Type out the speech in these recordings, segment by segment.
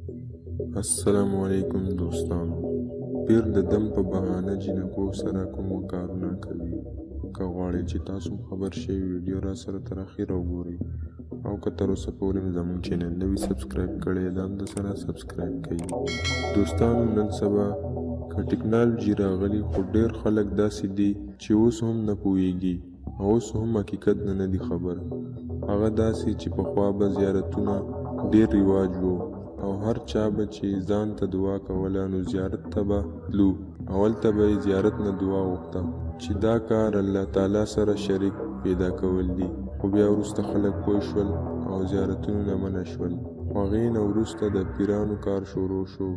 السلام علیکم دوستانو. پیر د دم په بهانه جینکو سره کوم کارونه کوي. که غواړئ چې تاسو خبر شئ ویډیو را سره تر اخره وګورئ او که تر اوسه پورې مې زموږ چینل نه وي سبسکرایب کړی دا هم درسره سبسکرایب کړئ. دوستانو نن سبا که ټکنالوژي راغلي خو ډېر خلک داسې دي چې اوس هم نه پوهیږي او اوس هم حقیقت نه دي خبر. هغه داسې چې پخوا به زیارتونه ډېر رواج وو او هر چا به چې ځان ته دعا کوله نو زیارت ته به تلو. اول ته به یې زیارت نه دعا غوښته چې دا کار الله تعالی سره شریک پیدا کول دي، خو بیا وروسته خلک پوه شول او زیارتونو نه منع شول. خو هغې نه وروسته د پیرانو کار شروع شو.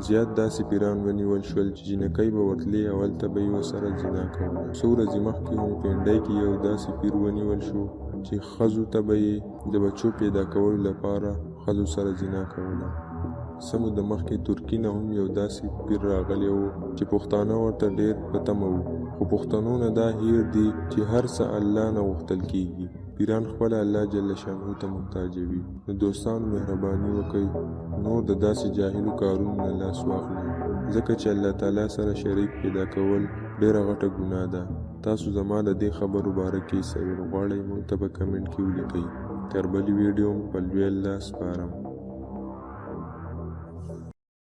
زیات داسې پیران ونیول شول چې جینکۍ به ورتلې اول ته به یې ورسره زنا کوله. څو ورځې مخکې هم پینډۍ کې یو داسې پیر ونیول شو چې ښځو ته به یې د بچو پیدا کولو لپاره ښځو سره زنا کوله. څه موده مخکې ترکي نه هم یو داسې پیر راغلی و چې پښتانه ورته ډېر په تمه وو، خو پښتنو نه دا هیر دي چې هر څه الله نه غوښتل کېږي. پیران خپله الله جل شانهو ته محتاجوي. نو دوستانو مهرباني وکئ نور د داسې جاهلو کارونو نه لاس واخلئ، ځکه چې الله تعالی سره شریک پیدا کول ډېره غټه ګناه ده. تاسو زما د دې خبرو باره کې څه ویل غواړئ موږ ته په کمنټ کې ولیکئ. تر بلې ویډیو په لوی الله سپارم.